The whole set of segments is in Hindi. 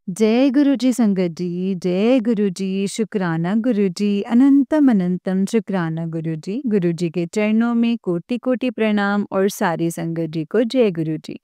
जय गुरुजी संगत जी, जय गुरुजी, शुक्राना गुरुजी, अनंतम अनंतम शुक्राना गुरुजी। गुरुजी के चरणों में कोटि-कोटि प्रणाम और सारी संगत जी को जय गुरुजी।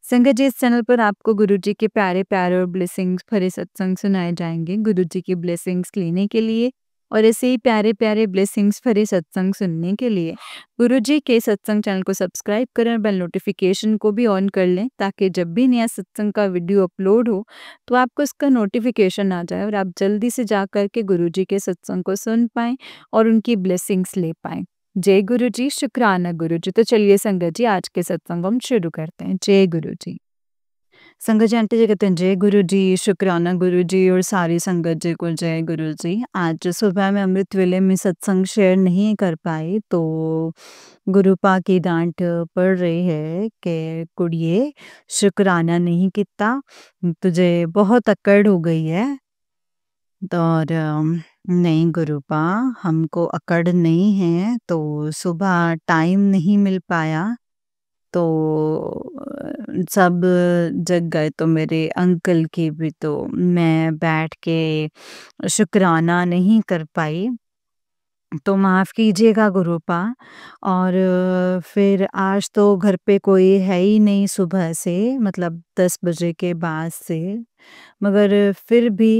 संगत जी, इस चैनल पर आपको गुरुजी के प्यारे-प्यारे और ब्लेसिंग्स भरे सत्संग सुनाए जाएँगे। गुरुजी की ब्लेसिंग्स लेने के लिए और ऐसे ही प्यारे-प्यारे ब्लेसिंग्स भरे सत्संग सुनने के लिए गुरुजी के सत्संग चैनल को सब्सक्राइब करें और बेल नोटिफिकेशन को भी ऑन कर लें, ताकि जब भी नया सत्संग का वीडियो अपलोड हो तो आपको इसका नोटिफिकेशन आ जाए और आप जल्दी से जा कर के गुरुजी के सत्संग को सुन पाएँ और उनकी ब्लेसिंग्स ले पाएँ। जय गुरुजी, शुक्राना गुरुजी। तो चलिए संगत जी, आज के सत्संग हम शुरू करते हैं। जय गुरुजी। संगत जी, आंटी जी कहते हैं जय गुरुजी, शुक्राना गुरुजी और सारी संगत जी को जय गुरुजी। आज सुबह में अमृत वेले में सत्संग शेयर नहीं कर पाई, तो गुरुपा की डांट पड़ रही है कि कुड़िए शुक्राना नहीं किता, तुझे बहुत अकड़ हो गई है। तो और नहीं गुरुपा, हमको अकड़ नहीं है, तो सुबह टाइम नहीं मिल पाया, तो सब जग गए, तो मेरे अंकल की भी, तो मैं बैठ के शुक्राना नहीं कर पाई, तो माफ़ कीजिएगा गुरुपा। और फिर आज तो घर पे कोई है ही नहीं सुबह से, मतलब 10 बजे के बाद से, मगर फिर भी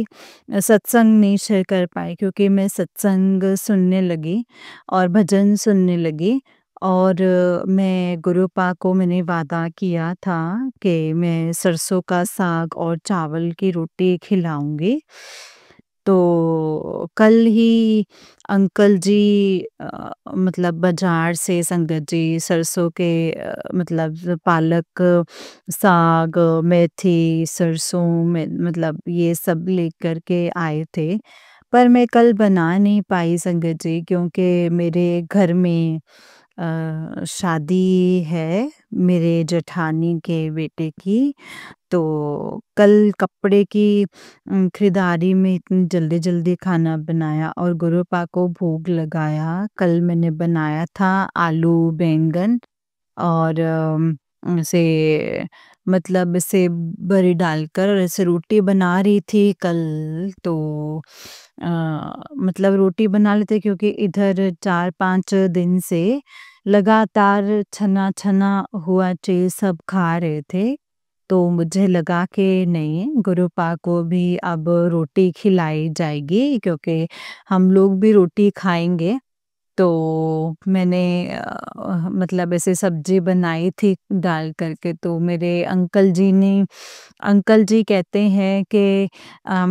सत्संग नहीं शेयर कर पाई, क्योंकि मैं सत्संग सुनने लगी और भजन सुनने लगी। और मैं गुरुपा को मैंने वादा किया था कि मैं सरसों का साग और चावल की रोटी खिलाऊँगी। तो कल ही अंकल जी मतलब बाज़ार से संगत जी सरसों के मतलब पालक साग, मेथी, सरसों में मतलब ये सब लेकर के आए थे। पर मैं कल बना नहीं पाई संगत जी, क्योंकि मेरे घर में शादी है मेरे जेठानी के बेटे की। तो कल कपड़े की खरीदारी में इतनी जल्दी-जल्दी खाना बनाया और गुरुपा को भोग लगाया। कल मैंने बनाया था आलू बैंगन और ऐसे मतलब ऐसे बड़ी डालकर ऐसे रोटी बना रही थी कल, तो अ, मतलब रोटी बना लेते, क्योंकि इधर 4-5 दिन से लगातार छना-छना हुआ चीज़ सब खा रहे थे। तो मुझे लगा कि नहीं, गुरुपा को भी अब रोटी खिलाई जाएगी, क्योंकि हम लोग भी रोटी खाएँगे। तो मैंने मतलब ऐसे सब्ज़ी बनाई थी डाल कर के, तो मेरे अंकल जी कहते हैं कि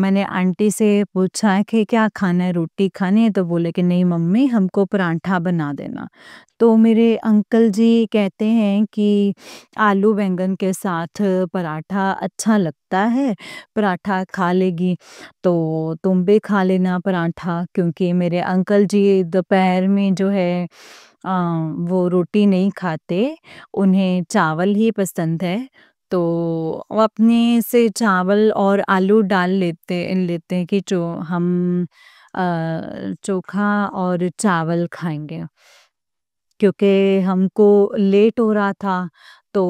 मैंने आंटी से पूछा है कि क्या खाना है, रोटी खानी है? तो बोले कि नहीं मम्मी, हमको पराठा बना देना। तो मेरे अंकल जी कहते हैं कि आलू बैंगन के साथ पराठा अच्छा लगता है, पराठा खा लेगी, तो तुम भी खा लेना पराठा, क्योंकि मेरे अंकल जी दोपहर में जो है वो रोटी नहीं खाते, उन्हें चावल ही पसंद है। तो वो अपने से चावल और आलू डाल लेते लेते हैं कि जो हम चोखा और चावल खाएँगे। क्योंकि हमको लेट हो रहा था, तो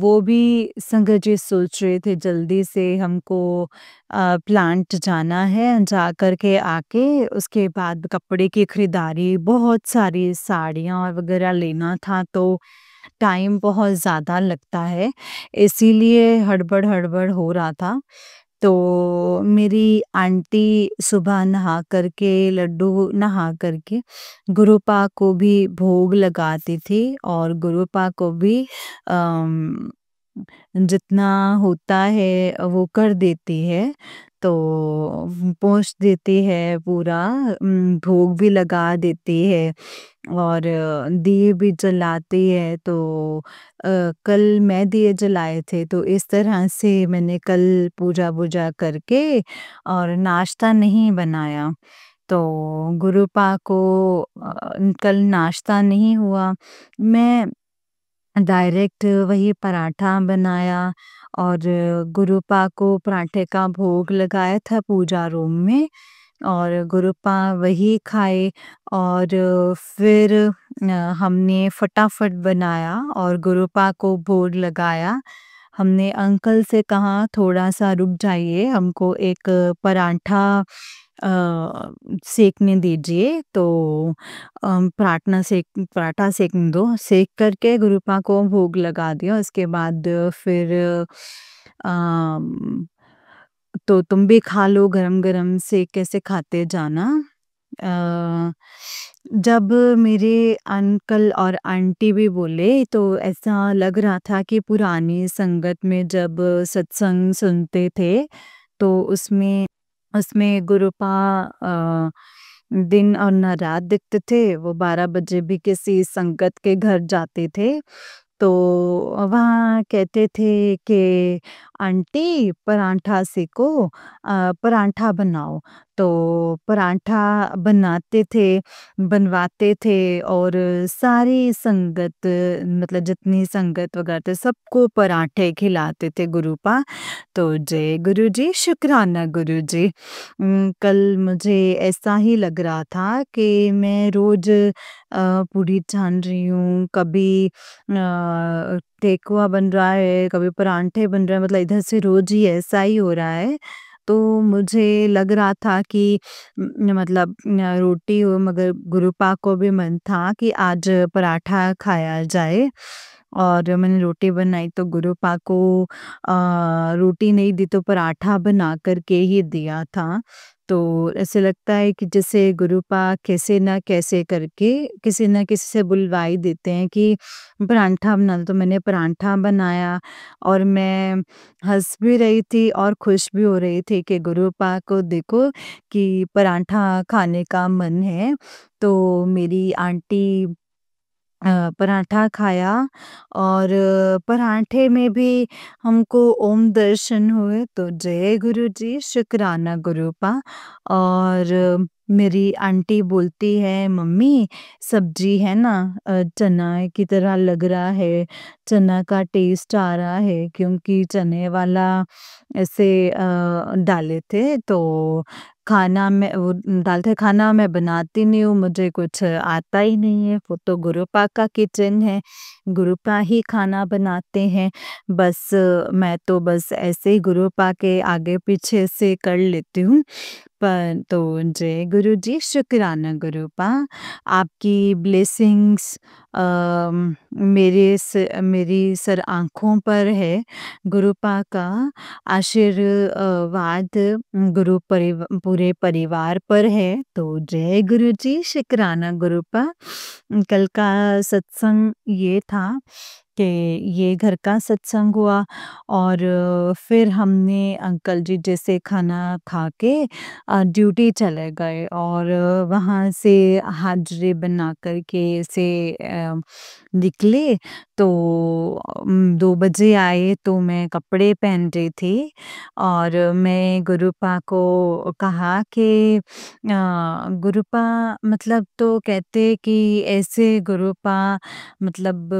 वो भी संगत जी सोच रहे थे जल्दी से हमको प्लांट जाना है, जा कर के आके उसके बाद कपड़े की खरीदारी, बहुत सारी साड़ियाँ वगैरह लेना था, तो टाइम बहुत ज़्यादा लगता है, इसीलिए हड़बड़-हड़बड़ हो रहा था। तो मेरी आंटी सुबह नहा कर के, लड्डू नहा कर के गुरुपा को भी भोग लगाती थी और गुरुपा को भी अम, जितना होता है वो कर देती है। तो पोंछ देती है पूरा, भोग भी लगा देती है और दिए भी जलाती है। तो कल मैं दिए जलाए थे, तो इस तरह से मैंने कल पूजा-वूजा करके और नाश्ता नहीं बनाया। तो गुरुपा को कल नाश्ता नहीं हुआ। मैं डायरेक्ट वही पराठा बनाया और गुरुपा को पराठे का भोग लगाया था पूजा रूम में, और गुरुपा वही खाए। और फिर हमने फटाफट बनाया और गुरुपा को भोग लगाया। हमने अंकल से कहा थोड़ा-सा रुक जाइए, हमको एक पराठा अ, सेकने दीजिए। तो पराठा सेकने दो। सेक कर के गुरुपा को भोग लगा दिया। उसके बाद फिर अम, तो तुम भी खा लो गरम-गरम सेक के से खाते जाना। अ, जब मेरे अंकल और आंटी भी बोले तो ऐसा लग रहा था कि पुरानी संगत में जब सत्संग सुनते थे तो उसमें उसमें गुरुपा अ, दिन और न रात दिखते थे। वो 12 बजे भी किसी संगत के घर जाते थे। तो वहाँ कहते थे कि आंटी पराठा सेको, पराठा बनाओ। तो पराठा बनाते थे, बनवाते थे और सारी संगत मतलब जितनी संगत वगैरह थे सबको पराठे खिलाते थे गुरुपा। तो जय गुरुजी, शुक्राना गुरुजी। कल मुझे ऐसा ही लग रहा था कि मैं रोज़ पूड़ी छान रही हूँ, कभी ठेकुआ बन रहा है, कभी पराठे बन रहे हैं, मतलब इधर से रोज़ ही ऐसा ही हो रहा है। तो मुझे लग रहा था कि मतलब रोटी हो, मगर गुरुपा को भी मन था कि आज पराठा खाया जाए। और मैंने रोटी बनाई तो गुरुपा को रोटी नहीं दी तो पराठा बना कर के ही दिया था। तो ऐसे लगता है कि जैसे गुरुपा कैसे न कैसे करके किसी न किसी से बुलवा ही देते हैं कि पराठा बना दो। तो मैंने पराठा बनाया और मैं हँस भी रही थी और खुश भी हो रही थी कि गुरुपा को देखो कि पराठा खाने का मन है। तो मेरी आंटी पराठा खाया और पराठे में भी हमको ओम दर्शन हुए। तो जय गुरुजी, शुक्राना गुरुपा। और मेरी आंटी बोलती है मम्मी सब्जी है ना, चना की तरह लग रहा है, चना का टेस्ट आ रहा है क्योंकि चने वाला ऐसे डाले थे। तो खाना मैं वो दाल-थे खाना मैं बनाती नहीं हूँ, मुझे कुछ आता ही नहीं है, वो तो गुरुपा का किचन है, गुरुपा ही खाना बनाते हैं। बस मैं तो बस ऐसे ही गुरुपा के आगे-पीछे से कर लेती हूँ। पर तो जय गुरुजी, शुक्राना गुरुपा, आपकी ब्लेसिंग्स मेरी सर आँखों पर है, गुरुपा का आशीर्वाद पूरे परिवार पर है। तो जय गुरुजी, शुक्राना गुरुपा। कल का सत्संग ये था कि ये घर का सत्संग हुआ और फिर हमने अंकल जी जैसे खाना खा के ड्यूटी चले गए और वहाँ से हाजिरी बना कर के ऐसे निकले। तो 2 बजे आए तो मैं कपड़े पहन रही थी और मैं गुरुपा को कहा कि गुरुपा मतलब तो कहते कि ऐसे गुरुपा मतलब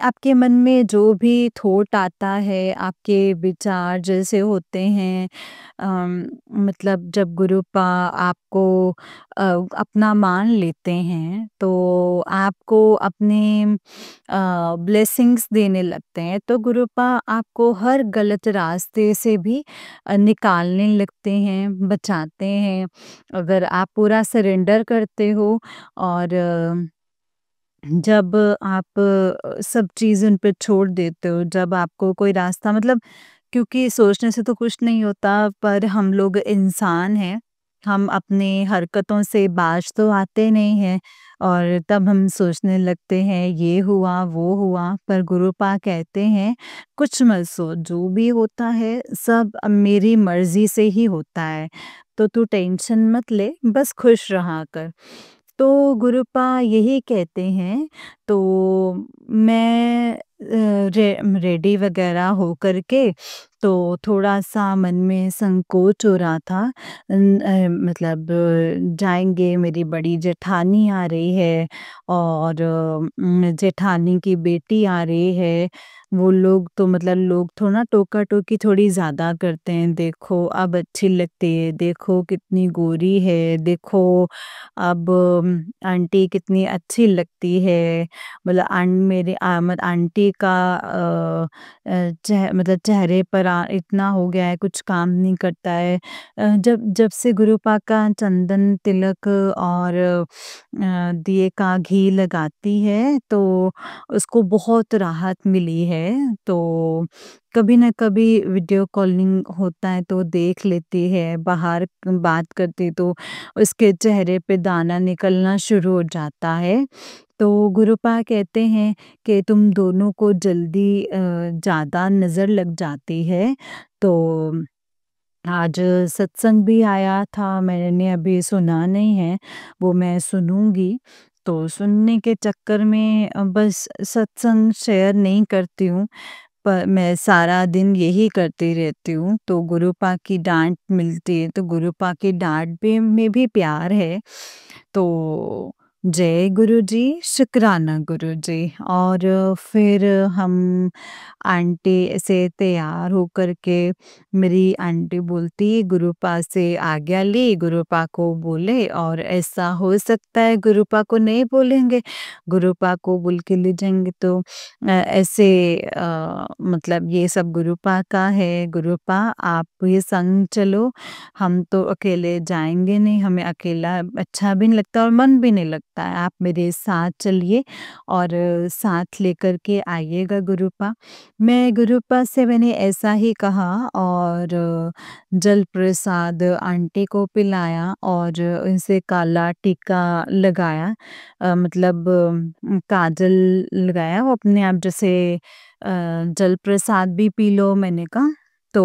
आपके मन में जो भी थॉट आता है, आपके विचार जैसे होते हैं, मतलब जब गुरुपा आपको अपना मान लेते हैं, तो आपको अपने ब्लेसिंग्स देने लगते हैं। तो गुरुपा आपको हर गलत रास्ते से भी निकालने लगते हैं, बचाते हैं। अगर आप पूरा सरेंडर करते हो और जब आप सब चीज़ उन पे छोड़ देते हो, जब आपको कोई रास्ता मतलब क्योंकि सोचने से तो कुछ नहीं होता, पर हम लोग इंसान हैं, हम अपनी हरकतों से बाज तो आते नहीं हैं और तब हम सोचने लगते हैं ये हुआ, वो हुआ, पर गुरुपा कहते हैं कुछ मत सोच, जो भी होता है सब मेरी मर्ज़ी से ही होता है, तो तू टेंशन मत ले, बस खुश रहा कर। तो गुरुपा यही कहते हैं। तो मैं रेडी वगैरह हो कर के तो थोड़ा-सा मन में संकोच हो रहा था। मतलब जाएँगे, मेरी बड़ी जेठानी आ रही है और जेठानी की बेटी आ रही है। वो लोग तो मतलब लोग थोड़ा टोका-टोकी थोड़ी ज़्यादा करते हैं, देखो अब अच्छी लगती है, देखो कितनी गोरी है, देखो अब आंटी कितनी अच्छी लगती है। मतलब मेरे मत आंटी का मतलब चेहरे पर इतना हो गया है, कुछ काम नहीं करता है। जब जब से गुरुपा का चंदन तिलक और दिए का घी लगाती है, तो उसको बहुत राहत मिली है। तो कभी न कभी वीडियो कॉलिंग होता है तो देख लेती है, बाहर बात करती तो उसके चेहरे पे दाना निकलना शुरू हो जाता है। तो गुरुपा कहते हैं कि तुम दोनों को जल्दी ज़्यादा नज़र लग जाती है। तो आज सत्संग भी आया था, मैंने अभी सुना नहीं है, वो मैं सुनूँगी। तो सुनने के चक्कर में बस सत्संग शेयर नहीं करती हूँ, पर मैं सारा दिन यही करती रहती हूँ। तो गुरुपा की डाँट मिलती है, तो गुरुपा की डाँट भी में भी प्यार है। तो जय गुरुजी, शुक्राना गुरुजी। और फिर हम आंटी ऐसे तैयार होकर के मेरी आंटी बोलती गुरुपा से आज्ञा ली, गुरुपा को बोले और ऐसा हो सकता है गुरुपा को नहीं बोलेंगे, गुरुपा को बोल के ले जाएँगे तो ऐसे मतलब ये सब गुरुपा का है, गुरुपा आप ये संग चलो, हम तो अकेले जाएँगे नहीं, हमें अकेला अच्छा भी नहीं लगता और मन भी नहीं लगता है, आप मेरे साथ चलिए और साथ लेकर के आइएगा गुरुपा। मैं गुरुपा से मैंने ऐसा ही कहा और जल प्रसाद आंटी को पिलाया और उनसे काला टीका लगाया, मतलब काजल लगाया, वो अपने आप जैसे जल प्रसाद भी पी लो मैंने कहा। तो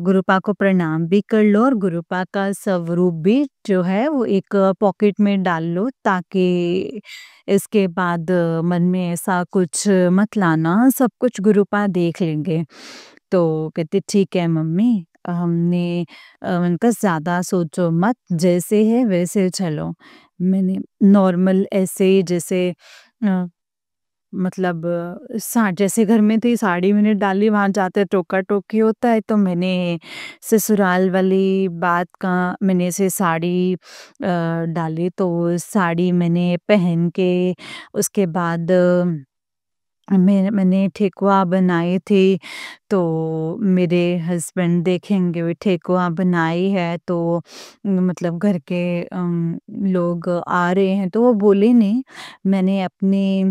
गुरुपा को प्रणाम भी कर लो और गुरुपा का स्वरूप भी जो है वो एक पॉकेट में डाल लो, ताकि इसके बाद मन में ऐसा कुछ मत लाना, सब कुछ गुरुपा देख लेंगे। तो कहते ठीक है मम्मी, हमने मैंने कहा ज़्यादा सोचो मत, जैसे है वैसे चलो। मैंने नॉर्मल ऐसे जैसे अ, मतलब जैसे घर में थी साड़ी मैंने डाली, वहाँ जाते टोका-टोकी होता है, तो मैंने ससुराल वाली बात का मैंने ऐसे साड़ी डाली, तो साड़ी मैंने पहन के उसके बाद मैंने ठेकुआ बनाई थी, तो मेरे हस्बैंड देखेंगे वो ठेकुआ बनाई है तो मतलब घर के लोग आ रहे हैं तो वो बोले नहीं, मैंने अपने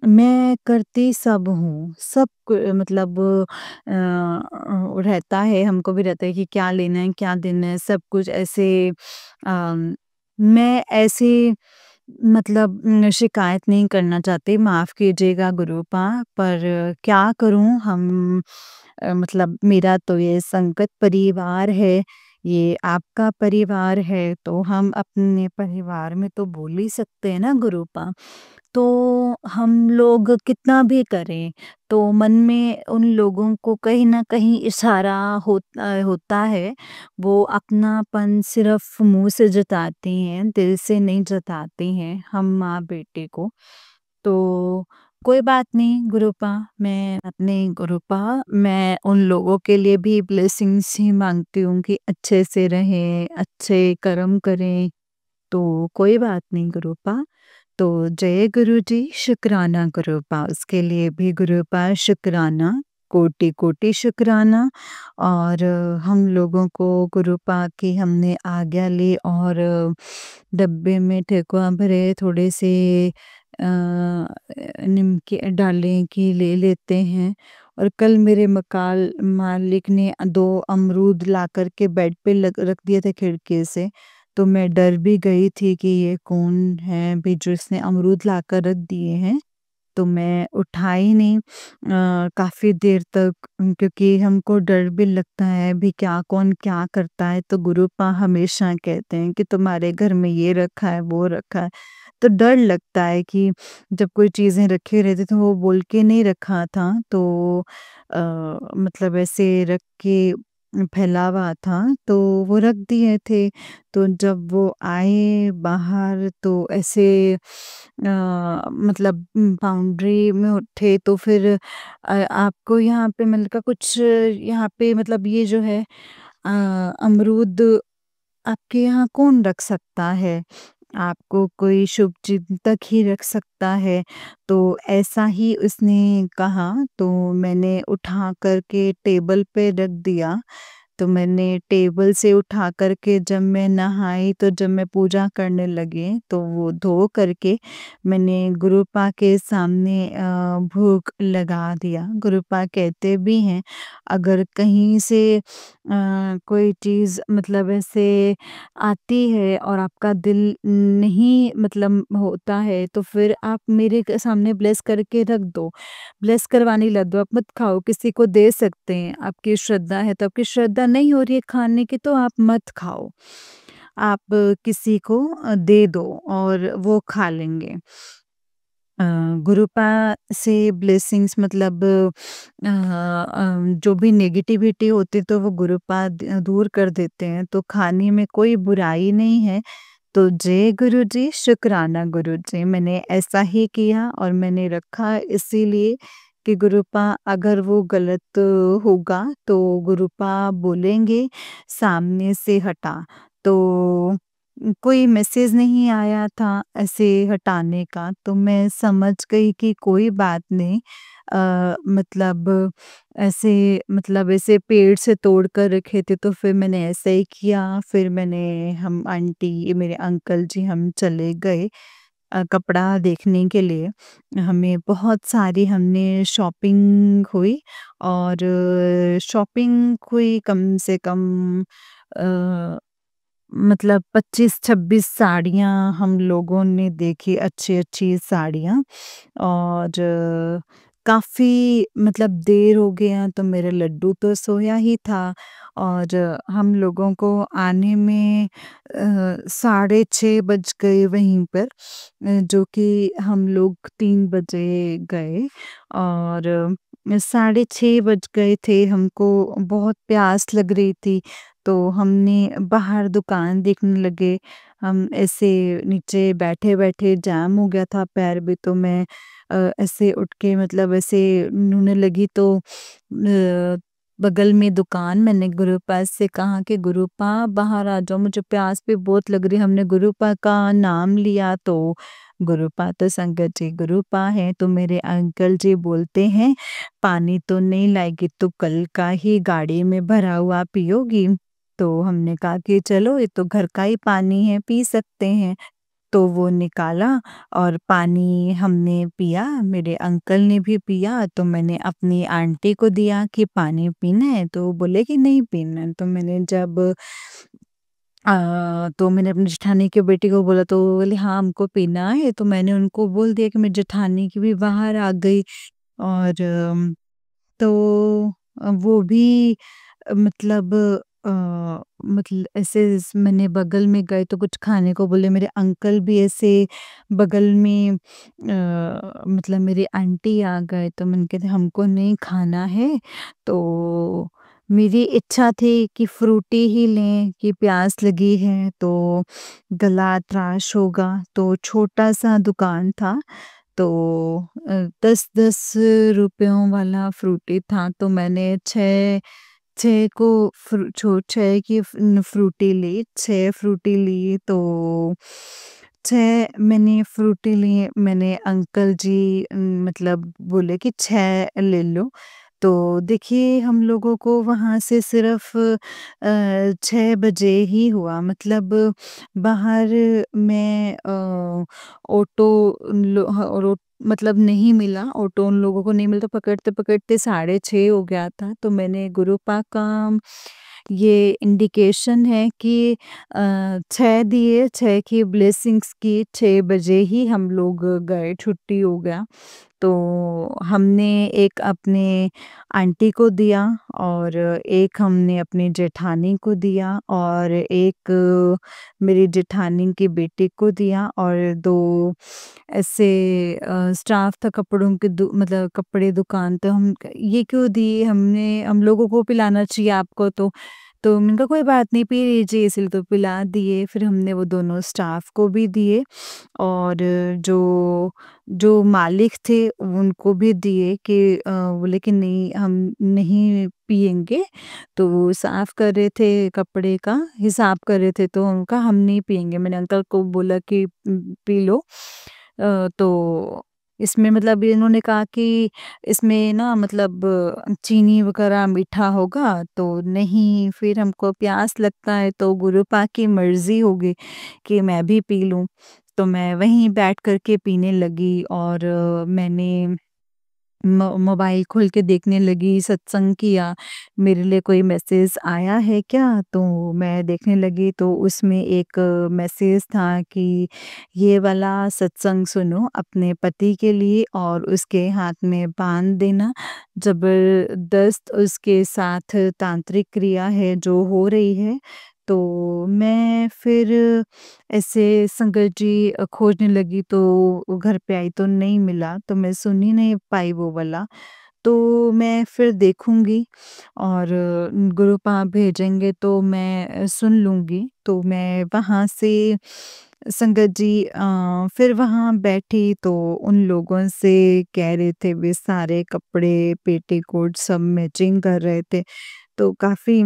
मैं करती सब हूँ, सब मतलब रहता है, हमको भी रहता है कि क्या लेना है, क्या देना है, सब कुछ ऐसे मैं ऐसे मतलब शिकायत नहीं करना चाहती, माफ़ कीजिएगा गुरुपा, पर क्या करूँ हम मतलब मेरा तो ये संगत परिवार है, ये आपका परिवार है, तो हम अपने परिवार में तो बोल ही सकते हैं ना गुरुपा। तो हम लोग कितना भी करें, तो मन में उन लोगों को कहीं न कहीं इशारा होता है, वो अपनापन सिर्फ़ मुँह से जताती हैं, दिल से नहीं जताती हैं, हम माँ-बेटे को। तो कोई बात नहीं गुरुपा, मैं उन लोगों के लिए भी ब्लेसिंग्स ही माँगती हूँ कि अच्छे से रहें, अच्छे कर्म करें, तो कोई बात नहीं गुरुपा। तो जय गुरुजी, शुक्राना गुरुपा, उसके लिए भी गुरुपा शुक्राना, कोटि-कोटि शुक्राना। और हम लोगों को गुरुपा की हमने आज्ञा ली और डब्बे में ठेकुआ भरे, थोड़े से निमकी डालें कि ले लेते हैं। और कल मेरे मकाल मालिक ने 2 अमरूद ला कर के बेड पे रख दिए थे खिड़की से, तो मैं डर भी गई थी कि ये कौन है भी जो इसने अमरूद लाकर रख दिए हैं, तो मैं उठाई नहीं काफ़ी देर तक, क्योंकि हमको डर भी लगता है भी क्या कौन क्या करता है, तो गुरुपा हमेशा कहते हैं कि तुम्हारे घर में ये रखा है, वो रखा है, तो डर लगता है कि जब कोई चीज़ें रखी रहती तो वो बोल के नहीं रखा था, तो मतलब ऐसे रख के फैला हुआ था, तो वो रख दिए थे। तो जब वो आए बाहर तो ऐसे मतलब बाउंड्री में उठे, तो फिर आपको यहाँ पे मैंने कहा कुछ यहाँ पे मतलब ये जो है अमरूद आपके यहाँ कौन रख सकता है? आपको कोई शुभचिंतक ही रख सकता है। तो ऐसा ही उसने कहा, तो मैंने उठा कर के टेबल पे रख दिया। तो मैंने टेबल से उठा कर के जब मैं नहाई, तो जब मैं पूजा करने लगी, तो वो धो करके मैंने गुरुपा के सामने भोग लगा दिया। गुरुपा कहते भी हैं, अगर कहीं से कोई चीज़ मतलब ऐसे आती है और आपका दिल नहीं मतलब होता है, तो फिर आप मेरे सामने ब्लेस करके रख दो। ब्लेस करवाने लग दो, आप मत खाओ, किसी को दे सकते हैं, आपकी श्रद्धा है, तो आपकी श्रद्धा नहीं हो रही है खाने की तो आप मत खाओ। आप किसी को दे दो और वो खा लेंगे। अ, गुरुपा से ब्लेसिंग्स मतलब जो भी नेगेटिविटी होती तो वो गुरुपा दूर कर देते हैं, तो खाने में कोई बुराई नहीं है। तो जय गुरुजी, शुक्राना गुरुजी। मैंने ऐसा ही किया और मैंने रखा इसीलिए कि गुरुपा अगर वो गलत होगा तो गुरुपा बोलेंगे सामने से हटा। तो कोई मैसेज नहीं आया था ऐसे हटाने का, तो मैं समझ गई कि कोई बात नहीं। मतलब ऐसे मतलब ऐसे पेड़ से तोड़ कर रखे थे, तो फिर मैंने ऐसा ही किया। फिर मैंने हम आंटी, मेरे अंकल जी हम चले गए कपड़ा देखने के लिए। हमें बहुत सारी हमने शॉपिंग हुई और शॉपिंग हुई कम से कम अ, मतलब 25-26 साड़ियाँ हम लोगों ने देखी, अच्छी-अच्छी साड़ियाँ। और काफ़ी मतलब देर हो गया, तो मेरा लड्डू तो सोया ही था और हम लोगों को आने में साढ़े 6 बज गए वहीं पर, जो कि हम लोग 3 बजे गए और साढ़े 6 बज गए थे, हमको बहुत प्यास लग रही थी, तो हमने बाहर दुकान देखने लगे। हम ऐसे नीचे बैठे-बैठे जाम हो गया था पैर भी, तो मैं ऐसे उठ के मतलब ऐसे नूने लगी, तो बगल में दुकान, मैंने गुरुपा से कहा कि गुरुपा बाहर आ जाओ, मुझे प्यास भी बहुत लग रही है। हमने गुरुपा का नाम लिया, तो गुरुपा तो संगत जी गुरुपा है, तो मेरे अंकल जी बोलते हैं, पानी तो नहीं लाएगी तो कल का ही गाड़ी में भरा हुआ पियोगी। तो हमने कहा कि चलो ये तो घर का ही पानी है, पी सकते हैं। तो वो निकाला और पानी हमने पिया, मेरे अंकल ने भी पिया, तो मैंने अपनी आंटी को दिया कि पानी पीना है, तो वो बोले कि नहीं पीना है। तो मैंने जब तो मैंने अपनी जेठानी की बेटी को बोला, तो वो बोली हाँ, हमको पीना है, तो मैंने उनको बोल दिया कि मेरी जेठानी की भी बाहर आ गई और तो वो भी मतलब अ, ऐसे मैंने बगल में गए तो कुछ खाने को बोले, मेरे अंकल भी ऐसे बगल में मतलब मेरी आंटी आ गए, तो मैंने कहते हमको नहीं खाना है। तो मेरी इच्छा थी कि फ्रूटी ही लें कि प्यास लगी है तो गला त्राश होगा, तो छोटा सा दुकान था, तो 10-10 रुपयों वाला फ्रूटी था, तो मैंने 6 6 को फ्रू छो 6 की फ्रूटी ली, 6 फ्रूटी ली, तो 6 मैंने फ्रूटी ली, मैंने अंकल जी मतलब बोले कि 6 ले लो। तो देखिए हम लोगों को वहाँ से सिर्फ़ 6 बजे ही हुआ, मतलब बाहर में ऑटो लो ह रो मतलब नहीं मिला, ऑटो उन लोगों को नहीं मिला, तो पकड़ते-पकड़ते साढ़े 6 हो गया था। तो मैंने गुरुपा का ये इंडिकेशन है कि 6 दिए, 6 की ब्लेसिंग्स की, 6 बजे ही हम लोग गए, छुट्टी हो गया। तो हमने एक अपने आंटी को दिया और एक हमने अपनी जेठानी को दिया और एक मेरी जेठानी की बेटी को दिया और 2 ऐसे स्टाफ था कपड़ों की मतलब कपड़े दुकान, तो हम ये क्यों दिए, हमने हम लोगों को पिलाना चाहिए आपको तो। तो मैंने कहा कोई बात नहीं पी लीजिए, इसलिए तो पिला दिए। फिर हमने वो दोनों स्टाफ को भी दिए और जो जो मालिक थे उनको भी दिए कि बोले कि नहीं हम नहीं पिएँगे। तो वो साफ कर रहे थे कपड़े का, हिसाब कर रहे थे तो उनका हम नहीं पिएँगे। मैंने अंकल को बोला कि पी लो। तो इसमें मतलब इन्होंने कहा कि इसमें ना मतलब चीनी वग़ैरह मीठा होगा तो नहीं, फिर हमको प्यास लगता है तो गुरु पाक की मर्ज़ी होगी कि मैं भी पी लूँ। तो मैं वहीं बैठ कर के पीने लगी और मैंने मोबाइल खोल के देखने लगी, सत्संग किया, मेरे लिए कोई मैसेज आया है क्या? तो मैं देखने लगी तो उसमें एक मैसेज था कि ये वाला सत्संग सुनो अपने पति के लिए और उसके हाथ में बाँध देना। ज़बरदस्त उसके साथ तांत्रिक क्रिया है जो हो रही है। तो मैं फिर ऐसे संगत जी खोजने लगी तो वो घर पे आई तो नहीं मिला, तो मैं सुन ही नहीं पाई वो वाला। तो मैं फिर देखूँगी और गुरुपा भेजेंगे तो मैं सुन लूँगी। तो मैं वहाँ से संगत जी फिर वहाँ बैठी तो उन लोगों से कह रहे थे वे सारे कपड़े, पेटीकोट सब मैचिंग कर रहे थे। तो काफ़ी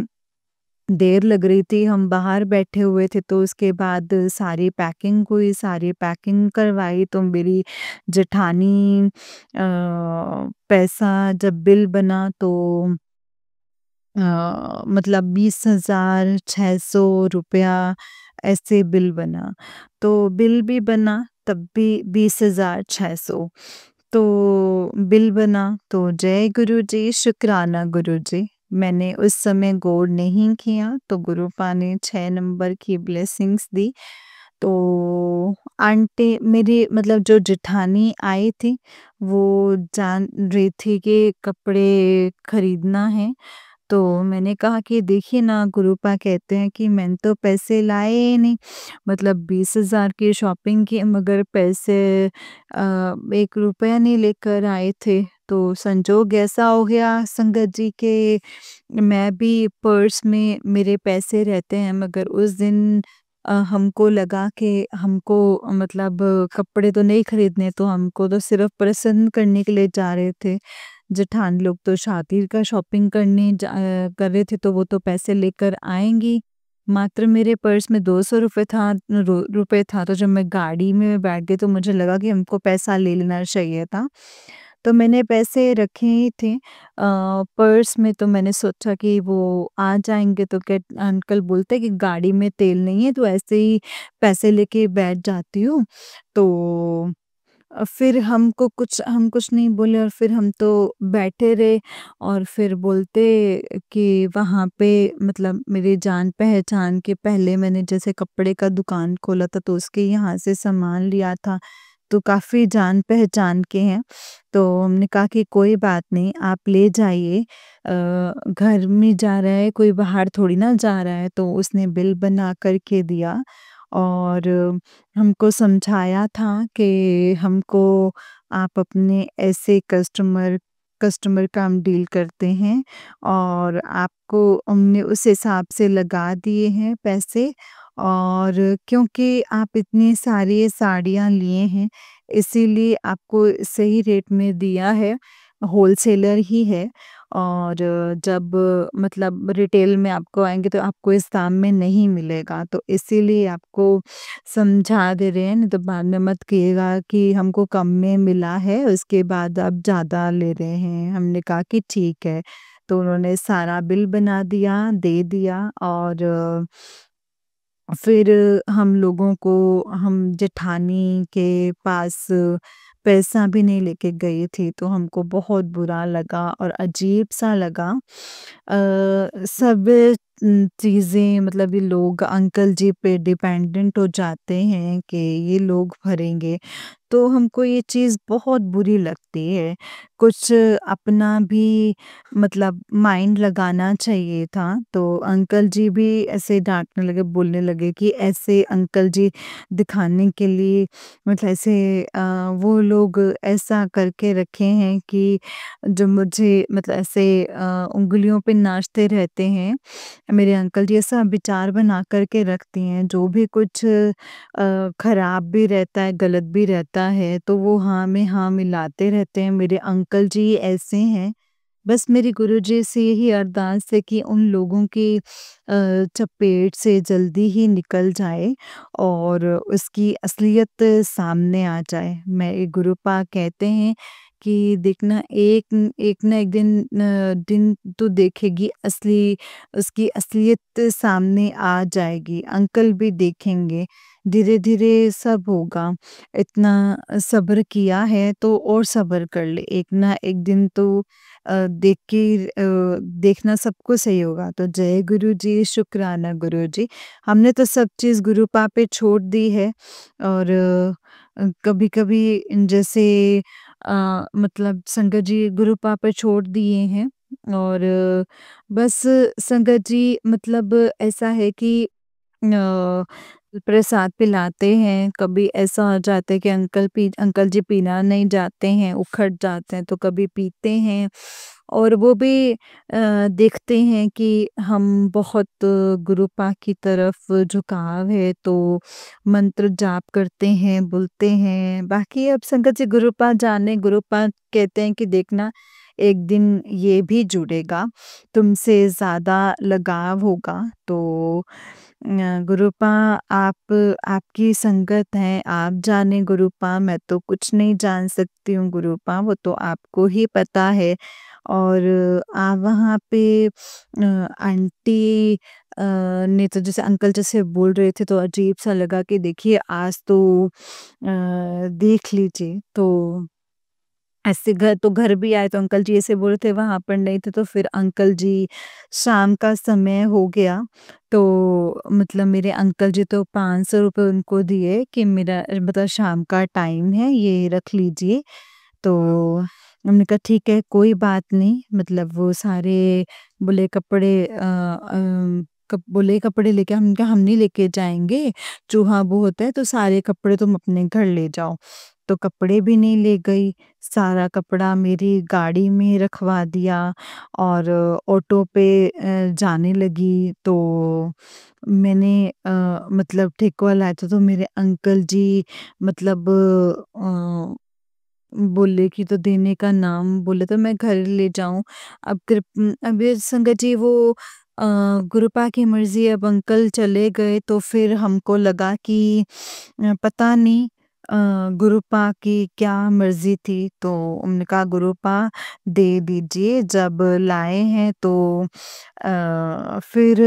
देर लग रही थी, हम बाहर बैठे हुए थे तो उसके बाद सारी पैकिंग हुई, सारी पैकिंग करवाई तो मेरी जेठानी पैसा जब बिल बना तो मतलब 20,600 रुपया ऐसे बिल बना। तो बिल भी बना तब भी 20,600 तो बिल बना तो जय गुरुजी, शुक्राना गुरुजी। मैंने उस समय गौर नहीं किया तो गुरुपा ने 6 नंबर की ब्लेसिंग्स दी। तो आंटी मेरी मतलब जो जेठानी आई थी, वो जान रही थी कि कपड़े खरीदना है। तो मैंने कहा कि देखिए ना गुरुपा कहते हैं कि मैंने तो पैसे लाए ही नहीं, मतलब 20,000 की शॉपिंग की मगर पैसे 1 रुपया नहीं लेकर आए थे। तो संजोग ऐसा हो गया संगत जी के मैं भी पर्स में मेरे पैसे रहते हैं मगर उस दिन हमको लगा कि हमको मतलब कपड़े तो नहीं खरीदने तो हमको तो सिर्फ प्रसन्न करने के लिए जा रहे थे। जेठान लोग तो शादी का शॉपिंग करने कर रहे थे तो वो तो पैसे लेकर आएँगी। मात्र मेरे पर्स में 200 रुपए था तो जब मैं गाड़ी में बैठ गई तो मुझे लगा कि हमको पैसा ले लेना चाहिए था। तो मैंने पैसे रखे ही थे पर्स में तो मैंने सोचा कि वो आ जाएँगे तो क्या अंकल बोलते हैं कि गाड़ी में तेल नहीं है तो ऐसे ही पैसे लेके बैठ जाती हूँ। तो फिर हम कुछ नहीं बोले और फिर हम तो बैठे रहे और फिर बोलते कि वहाँ पे मतलब मेरी जान-पहचान के पहले मैंने जैसे कपड़े का दुकान खोला था तो उसके यहाँ से सामान लिया था, तो काफ़ी जान-पहचान के हैं। तो हमने कहा कि कोई बात नहीं आप ले जाइए घर में जा रहा है, कोई बाहर थोड़ी ना जा रहा है, तो उसने बिल बना कर के दिया और हमको समझाया था कि हमको आप अपने ऐसे कस्टमर का हम डील करते हैं और आपको हमने उस हिसाब से लगा दिए हैं पैसे और क्योंकि आप इतनी सारी साड़ियाँ लिए हैं, इसीलिए आपको सही रेट में दिया है, होलसेलर ही है और जब मतलब रिटेल में आपको आएँगे तो आपको इस दाम में नहीं मिलेगा, तो इसीलिए आपको समझा दे रहे हैं, नहीं तो बाद में मत कहिएगा कि हमको कम में मिला है, उसके बाद आप ज़्यादा ले रहे हैं। हमने कहा कि ठीक है, तो उन्होंने सारा बिल बना दिया, दे दिया और फिर हम लोगों को हम जेठानी के पास पैसा भी नहीं लेके गए थे, तो हमको बहुत बुरा लगा और अजीब-सा लगा। सब चीज़ें मतलब ये लोग अंकल जी पे डिपेंडेंट हो जाते हैं कि ये लोग भरेंगे। तो हमको ये चीज़ बहुत बुरी लगती है। कुछ अपना भी मतलब माइंड लगाना चाहिए था। तो अंकल जी भी ऐसे डाँटने लगे, बोलने लगे कि ऐसे अंकल जी दिखाने के लिए मतलब ऐसे वो लोग ऐसा करके रखे हैं कि जो मुझे मतलब ऐसे उँगलियों पे नाचते रहते हैं। मेरे अंकल जी ऐसा विचार बना कर के रखती हैं, जो भी कुछ खराब भी रहता है, गलत भी रहता है, तो वो हाँ में हाँ मिलाते रहते हैं। मेरे अंकल जी ऐसे हैं। बस मेरी गुरुजी से यही अरदास है कि उन लोगों की चपेट से जल्दी ही निकल जाए और उसकी असलियत सामने आ जाए। मेरे गुरुपा कहते हैं कि देखना एक एक ना एक दिन तो देखेगी असली उसकी असलियत सामने आ जाएगी। अंकल भी देखेंगे, धीरे-धीरे सब होगा। इतना सब्र किया है तो और सब्र कर ले। एक ना एक दिन तो देख के देखना सबको सही होगा। तो जय गुरु जी, शुक्राना गुरु जी। हमने तो सब चीज़ गुरुपा पे छोड़ दी है और कभी-कभी जैसे मतलब संगत जी गुरुपा पे छोड़ दिए हैं और बस संगत जी मतलब ऐसा है कि प्रसाद पिलाते हैं, कभी ऐसा हो जाता है कि अंकल जी पीना नहीं चाहते हैं, उखड़ जाते हैं, तो कभी पीते हैं और वो भी देखते हैं कि हम बहुत गुरुपा की तरफ झुकाव है, तो मंत्र जाप करते हैं, बोलते हैं। बाकी अब संगत जी गुरुपा जाने, गुरुपा कहते हैं कि देखना एक दिन ये भी जुड़ेगा, तुमसे ज़्यादा लगाव होगा। तो गुरुपा आप आपकी संगत है, आप जाने गुरुपा, मैं तो कुछ नहीं जान सकती हूँ गुरुपा, वो तो आपको ही पता है। और आप वहाँ पे आंटी ने तो जैसे अंकल जैसे बोल रहे थे तो अजीब-सा लगा कि देखिए आज तो देख लीजिए। तो ऐसे घर भी आए तो अंकल जी ऐसे बोल रहे थे वहाँ पर नहीं थे तो फिर अंकल जी शाम का समय हो गया तो मतलब मेरे अंकल जी तो 500 रुपए उनको दिए कि मेरा मतलब शाम का टाइम है ये रख लीजिए। तो हमने कहा ठीक है कोई बात नहीं मतलब वो सारे बोले कपड़े बोले कपड़े लेके हमने कहा हम नहीं लेके जाएंगे चूहा वो होता है तो सारे कपड़े तुम अपने घर ले जाओ। तो कपड़े भी नहीं ले गई, सारा कपड़ा मेरी गाड़ी में रखवा दिया और ऑटो पे जाने लगी तो मैंने मतलब ठेकुआ लाया था तो मेरे अंकल जी मतलब बोले कि तो देने का नाम बोले तो मैं घर ले जाऊँ। अब ये संगत जी वो गुरुपा की मर्ज़ी अब अंकल चले गए तो फिर हमको लगा कि पता नहीं गुरुपा की क्या मर्ज़ी थी तो उन्होंने कहा गुरुपा दे दीजिए जब लाए हैं तो फिर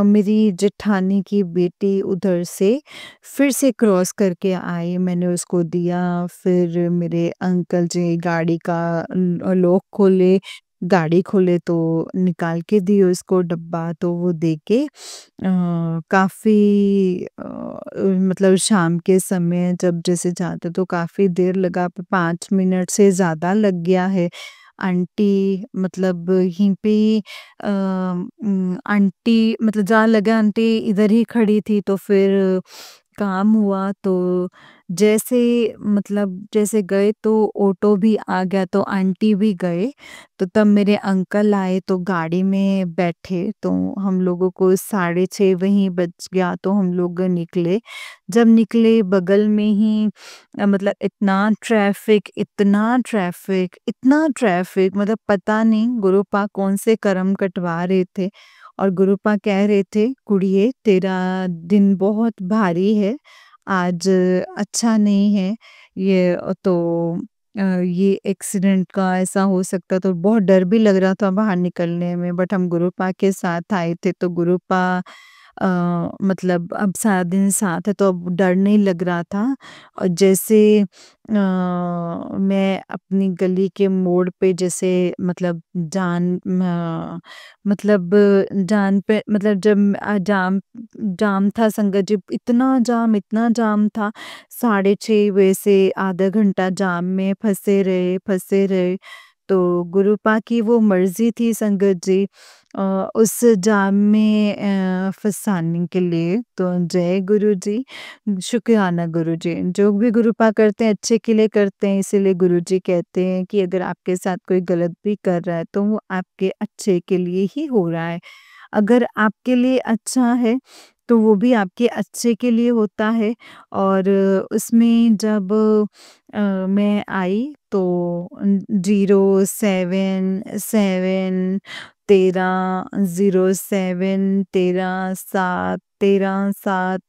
मेरी जेठानी की बेटी उधर से फिर से क्रॉस करके आई, मैंने उसको दिया, फिर मेरे अंकल जी गाड़ी का लॉक खोले, गाड़ी खोले तो निकाल के दिए उसको डब्बा तो वो दे के काफ़ी मतलब शाम के समय जब जैसे जाते तो काफ़ी देर लगा 5 मिनट से ज़्यादा लग गया है। आंटी मतलब यहीं पे ही आंटी मतलब जहाँ लगा आंटी इधर ही खड़ी थी तो फिर काम हुआ तो जैसे मतलब जैसे गए तो ऑटो भी आ गया तो आंटी भी गए तो तब मेरे अंकल आए तो गाड़ी में बैठे तो हम लोगों को 6:30 वहीं बज गया तो हम लोग निकले। जब निकले बगल में ही मतलब इतना ट्रैफिक मतलब पता नहीं गुरुपा कौन से कर्म कटवा रहे थे और गुरुपा कह रहे थे कुड़िए तेरा दिन बहुत भारी है आज अच्छा नहीं है ये ये एक्सीडेंट का ऐसा हो सकता तो बहुत डर भी लग रहा था बाहर निकलने में बट हम गुरुपा के साथ आए थे तो गुरुपा मतलब अब सारा दिन साथ है तो अब डर नहीं लग रहा था और जैसे मैं अपनी गली के मोड़ पे जैसे मतलब मतलब जान पे मतलब जब जाम जाम था संगत जी, इतना जाम था, 6:30 बजे से आधा घंटा जाम में फँसे रहे। तो गुरुपा की वो मर्ज़ी थी संगत जी उस जाम में फँसाने के लिए। तो जय गुरु जी, शुक्राना गुरु जी। जो भी गुरुपा करते हैं अच्छे के लिए करते हैं, इसीलिए गुरु जी कहते हैं कि अगर आपके साथ कोई गलत भी कर रहा है तो वो आपके अच्छे के लिए ही हो रहा है। अगर आपके लिए अच्छा है, तो वो भी आपके अच्छे के लिए होता है और उसमें जब मैं आई तो 07 13 07 13 7 13 7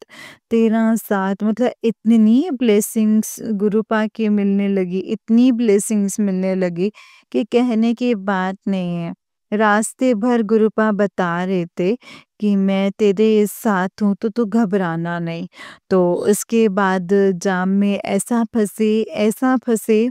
13 7 मतलब इतनी ब्लेसिंग्स गुरुपा की मिलने लगी, इतनी ब्लेसिंग्स मिलने लगी कि कहने की बात नहीं है। रास्ते भर गुरुपा बता रहे थे कि मैं तेरे साथ हूँ तो तू घबराना नहीं। तो उसके बाद जाम में ऐसा फँसे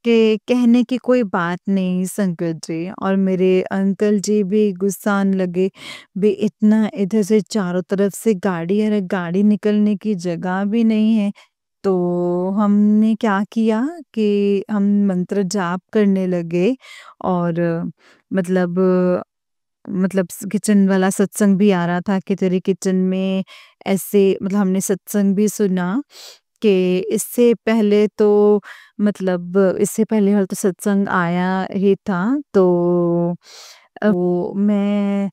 कि कहने की कोई बात नहीं संगत जी और मेरे अंकल जी भी गुस्सा आने लगे, बे इतना इधर से चारों तरफ से गाड़ी है, गाड़ी निकलने की जगह भी नहीं है। तो हमने क्या किया कि हम मंत्र जाप करने लगे और मतलब किचन वाला सत्संग भी आ रहा था कि तेरे किचन में ऐसे मतलब हमने सत्संग भी सुना कि इससे पहले वाला तो सत्संग आया ही था तो वो मैं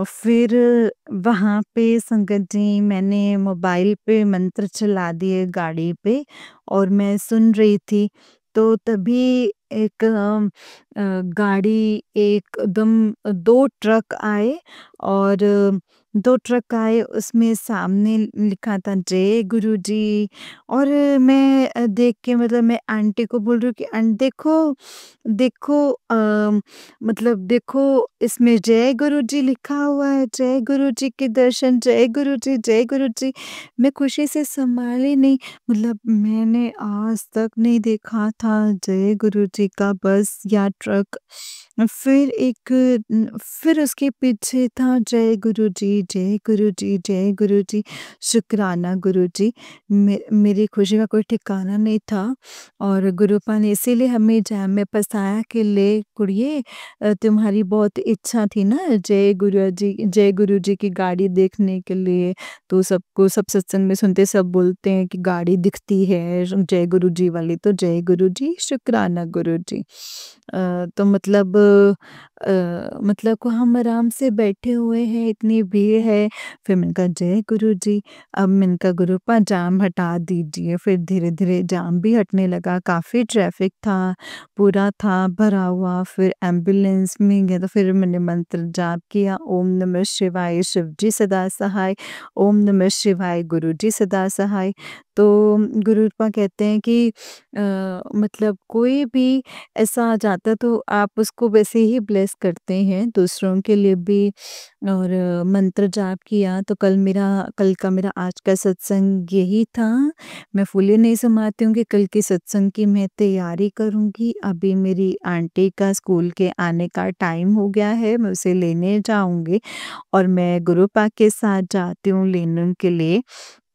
फिर वहाँ पे संगत जी मैंने मोबाइल पे मंत्र चला दिए गाड़ी पे और मैं सुन रही थी तो तभी एक गाड़ी एकदम 2 ट्रक आए और 2 ट्रक आए उसमें सामने लिखा था जय गुरुजी और मैं देख के मतलब मैं आंटी को बोल रही हूँ कि देखो देखो मतलब देखो इसमें जय गुरुजी लिखा हुआ है, जय गुरुजी के दर्शन, जय गुरुजी, जय गुरुजी। मैं खुशी से संभाली नहीं मतलब मैंने आज तक नहीं देखा था जय गुरुजी का बस या ट्रक। फिर उसके पीछे था जय गुरुजी, जय गुरुजी, जय गुरुजी, शुक्राना गुरुजी। मेरी खुशी का कोई ठिकाना नहीं था और गुरुपा ने इसीलिए हमें जैम में फँसाया कि ले कुड़िए तुम्हारी बहुत इच्छा थी ना जय गुरु जी की गाड़ी देखने के लिए तो सब सत्संग में सुनते सब बोलते हैं कि गाड़ी दिखती है जय गुरु जी वाली तो जय गुरु जी शुक्राना गुरु जी तो मतलब को हम आराम से बैठे हुए हैं इतनी भीड़ है फिर मैंने कहा जय गुरु जी अब मैंने कहा गुरुपा जाम हटा दीजिए फिर धीरे धीरे जाम भी हटने लगा काफ़ी ट्रैफिक था पूरा था भरा हुआ फिर एम्बुलेंस में गया तो फिर मैंने मंत्र जाप किया ओम नमः शिवाय शिव जी सदा सहाय ओम नमः शिवाय गुरु जी सदा सहाय तो गुरुपा कहते हैं कि मतलब कोई भी ऐसा आ जाता तो आप उसको वैसे ही ब्लेस करते हैं दूसरों के लिए भी और मंत्र जाप किया तो कल का मेरा आज का सत्संग यही था मैं फुल्ली नहीं समाती हूँ कि कल के सत्संग की मैं तैयारी करूँगी अभी मेरी आंटी का स्कूल के आने का टाइम हो गया है मैं उसे लेने जाऊँगी और मैं गुरुपा के साथ जाती हूँ लेने के लिए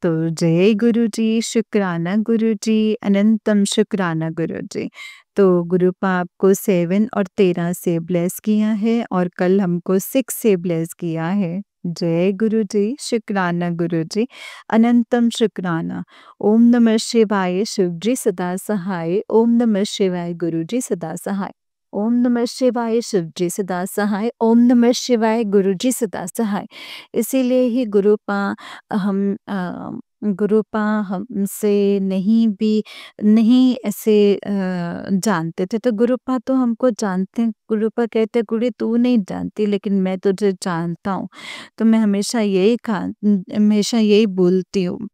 तो जय गुरुजी, शुक्राना गुरुजी, अनंतम शुक्राना गुरुजी। तो गुरुपा आपको 7 और 13 से ब्लेस किया है और कल हमको 6 से ब्लेस किया है। जय गुरुजी, शुक्राना गुरुजी, अनंतम शुक्राना। ओम नमः शिवाय शिवजी सदा सहाय, ओम नमः शिवाय गुरुजी सदा सहाय। ओम नमः शिवाय शिवजी सदा सहाय, ओम नमः शिवाय गुरुजी सदा सहाय। इसीलिए ही गुरुपा हमसे नहीं ऐसे जानते थे तो गुरुपा तो हमको जानते हैं गुरुपा कहते गुड़ी तू नहीं जानती लेकिन मैं तुझे जानता हूँ तो मैं हमेशा यही बोलती हूँ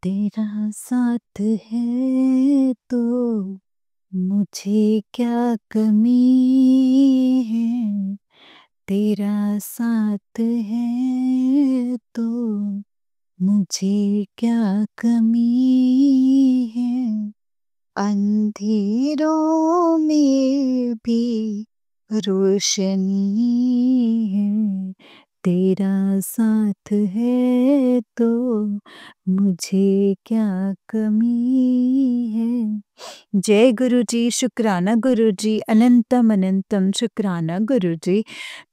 तेरा साथ है तो मुझे क्या कमी है तेरा साथ है तो मुझे क्या कमी है, अंधेरों में भी रोशनी है। तेरा साथ है तो मुझे क्या कमी है। जय गुरु जी, शुक्राना गुरु जी, अनंतम अनंतम शुक्राना गुरु जी।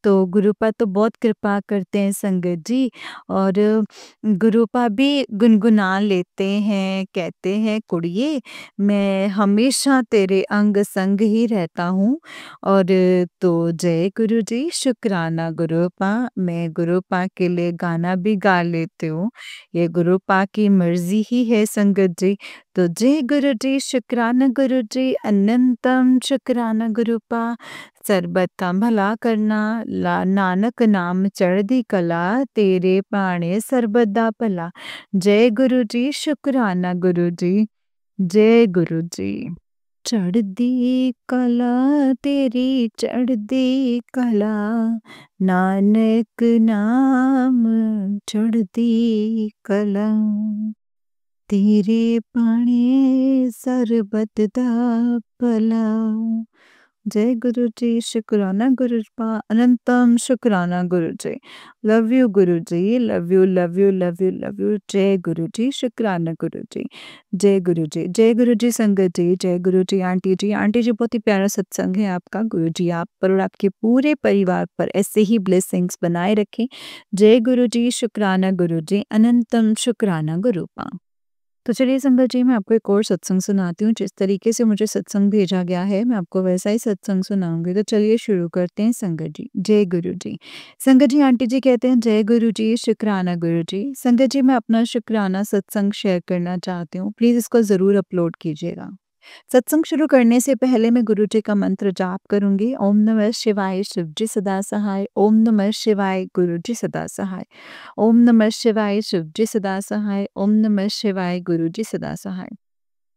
तो गुरुपा तो बहुत कृपा करते हैं संगत जी, और गुरुपा भी गुनगुना लेते हैं, कहते हैं कुड़िए मैं हमेशा तेरे अंग संग ही रहता हूँ। और तो जय गुरु जी, शुक्राना गुरुपा। मैं गुरुपा के लिए गाना भी गा लेती हूँ, ये गुरुपा की मर्जी ही है संगत जी। तो जय गुरु जी, शुक्राना गुरु जी, अनंतम शुक्राना गुरुपा। सरबत का भला करना, नानक नाम चढ़दी कला, तेरे पाणे सरबत दा भला। जय गुरु जी, शुक्राना गुरु जी, जय गुरु जी। चढ़दी कला तेरी चढ़दी कला, नानक नाम चढ़दी कला, तेरे पाणे सरबत दा भला। जय गुरु जी, शुक्राना गुरुपा, अनंतम शुक्राना गुरु ji. Love you Guru ji, love you love you love you love you. जय गुरु जी, शुक्राना गुरु जी, जय गुरु जी, जय गुरु जी संगत जी, जय गुरु जी आंटी जी। आंटी जी बहुत ही प्यारा सत्संग है आपका, गुरु जी आप पर और आपके पूरे परिवार पर ऐसे ही ब्लेसिंग्स बनाए रखें। जय गुरु जी, शुक्राना गुरु जी, अनंतम शुक्राना गुरुपा। तो चलिए संगत जी, मैं आपको एक और सत्संग सुनाती हूँ। जिस तरीके से मुझे सत्संग भेजा गया है, मैं आपको वैसा ही सत्संग सुनाऊँगी। तो चलिए शुरू करते हैं संगत जी। जय गुरु जी। संगत जी आंटी जी कहते हैं जय गुरु जी, शुक्राना गुरु जी। संगत जी मैं अपना शुक्राना सत्संग शेयर करना चाहती हूँ। प्लीज़ इसको ज़रूर अपलोड कीजिएगा। सत्संग शुरू करने से पहले मैं गुरु जी का मंत्र जाप करूंगी। ओम नमः शिवाय, शिव जी सदा सहाय। ओम नमः शिवाय, गुरु जी सदा सहाय। ओम नमः शिवाय, शिव जी सदा सहाय। ओम नमः शिवाय, गुरु जी सदा सहाय।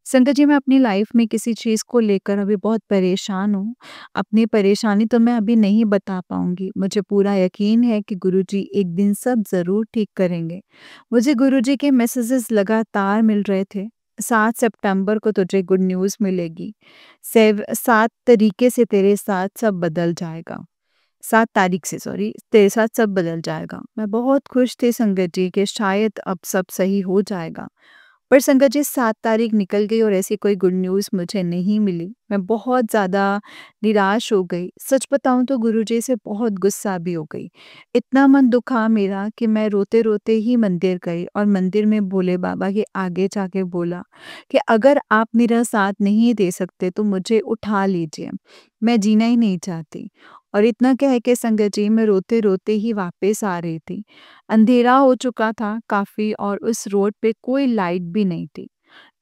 संगत जी मैं अपनी लाइफ में किसी चीज़ को लेकर अभी बहुत परेशान हूँ। अपनी परेशानी तो मैं अभी नहीं बता पाऊँगी। मुझे पूरा यकीन है कि गुरुजी एक दिन सब ज़रूर ठीक करेंगे। मुझे गुरुजी के मैसेजेस लगातार मिल रहे थे। 7 सितंबर को तुझे गुड न्यूज़ मिलेगी। 7 तरीके से तेरे साथ सब बदल जाएगा। 7 तारीख से सॉरी, तेरे साथ सब बदल जाएगा। मैं बहुत खुश थी संगत जी कि शायद अब सब सही हो जाएगा। पर संगत जी 7 तारीख निकल गई और ऐसी कोई गुड न्यूज़ मुझे नहीं मिली। मैं बहुत ज़्यादा निराश हो गई। सच बताऊँ तो गुरुजी से बहुत गुस्सा भी हो गई। इतना मन दुखा मेरा कि मैं रोते-रोते ही मंदिर गई और मंदिर में भोले बाबा के आगे जाके बोला कि अगर आप मेरा साथ नहीं दे सकते तो मुझे उठा लीजिए। मैं जीना ही नहीं चाहती। और इतना कह के संगत जी मैं रोते-रोते ही वापस आ रही थी। अंधेरा हो चुका था काफ़ी और उस रोड पे कोई लाइट भी नहीं थी।